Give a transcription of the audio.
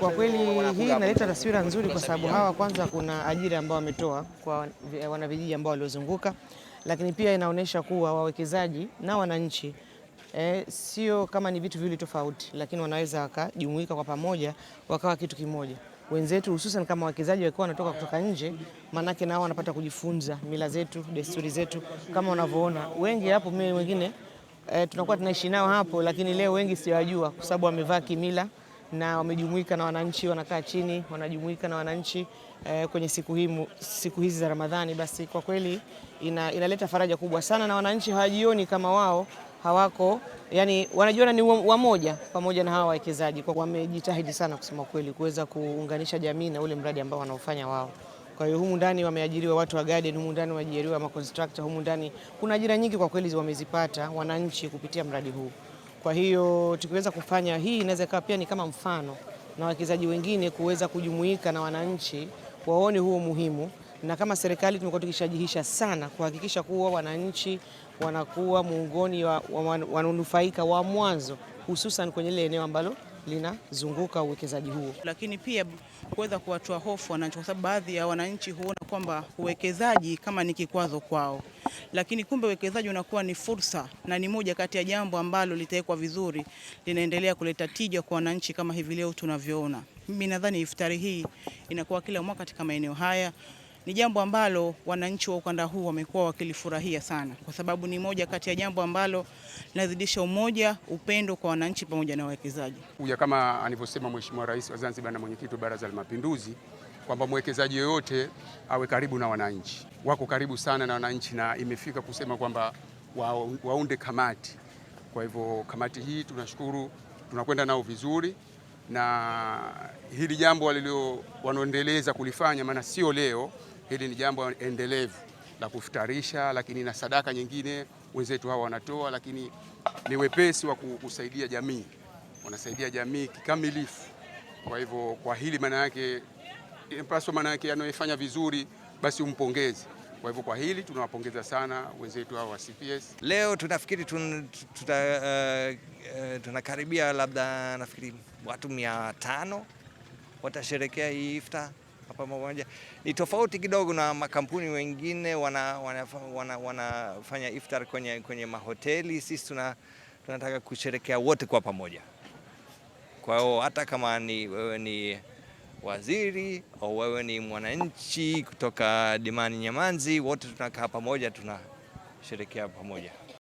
Kwa kweli hii inaleta taswira nzuri kwa sababu hawa kwanza kuna ajira ambao wametoa kwa wanavijiji ambao waliozunguka, lakini pia inaonyesha kuwa wawekezaji na wananchi sio kama ni vitu viwili tofauti, lakini wanaweza wakajumuika kwa pamoja wakawa kitu kimoja. Wenzetu hususan kama wawekezaji walikuwa wanatoka kutoka nje, manake nao wanapata kujifunza mila zetu, desturi zetu. Kama unavyoona wengi hapo, mimi wengine tunakuwa tunaishi nao hapo, lakini leo wengi siwajua kwa sababu wamevaa kimila na wamejumuika na wananchi, wanakaa chini, wanajumuika na wananchi kwenye siku hizi za Ramadhani. Basi kwa kweli inaleta faraja kubwa sana, na wananchi hawajioni kama wao hawako, yani wanajiona ni wamoja pamoja na hawa wawekezaji. Kwa wamejitahidi sana kusema kweli kuweza kuunganisha jamii na ule mradi ambao wanaofanya wao. Kwa hiyo humu ndani wameajiriwa watu wa garden, humu ndani wameajiriwa ma constructor, humu ndani kuna ajira nyingi kwa kweli wamezipata wananchi kupitia mradi huu. Kwa hiyo tukiweza kufanya hii, inaweza kuwa pia ni kama mfano na wawekezaji wengine kuweza kujumuika na wananchi waone huo muhimu, na kama serikali tumekuwa tukishajihisha sana kuhakikisha kuwa wananchi wanakuwa muungoni wanufaika wa mwanzo, hususan kwenye ile eneo ambalo linazunguka uwekezaji huo. Lakini pia kuweza kuwatoa hofu wananchi, kwa sababu baadhi ya wananchi huona kwamba uwekezaji kama ni kikwazo kwao, lakini kumbe uwekezaji unakuwa ni fursa, na ni moja kati ya jambo ambalo litawekwa vizuri linaendelea kuleta tija kwa wananchi kama hivi leo tunavyoona. Mimi nadhani iftari hii inakuwa kila mwaka katika maeneo haya. Ni jambo ambalo wananchi wa ukanda huu wamekuwa wakilifurahia sana, kwa sababu ni moja kati ya jambo ambalo linazidisha umoja, upendo kwa wananchi pamoja na wawekezaji. Kuja kama alivyosema Mheshimiwa Rais wa Zanzibar na mwenyekiti wa Baraza la Mapinduzi kwamba mwekezaji yoyote awe karibu na wananchi. Wako karibu sana na wananchi, na imefika kusema kwamba waunde kamati. Kwa hivyo kamati hii tunashukuru, tunakwenda nao vizuri, na hili jambo wanaendeleza kulifanya, maana sio leo. Hili ni jambo endelevu la kufutarisha, lakini na sadaka nyingine wenzetu hawa wanatoa, lakini ni wepesi wa kusaidia jamii, wanasaidia jamii kikamilifu. Kwa hivyo kwa hili maana yake anayefanya vizuri basi umpongeze. Kwa hivyo kwa hili tunawapongeza sana wenzetu hawa wa CPS. Leo tunafikiri tunakaribia labda nafikiri watu 500 watasherekea hii iftar hapa pamoja. Ni tofauti kidogo na makampuni wengine wanafanya iftar kwenye mahoteli. Sisi tunataka kusherekea wote kwa pamoja. Kwa hiyo hata kama wewe ni waziri au wewe ni mwananchi kutoka Dimani Nyamanzi, wote tunakaa pamoja, tunasherekea pamoja.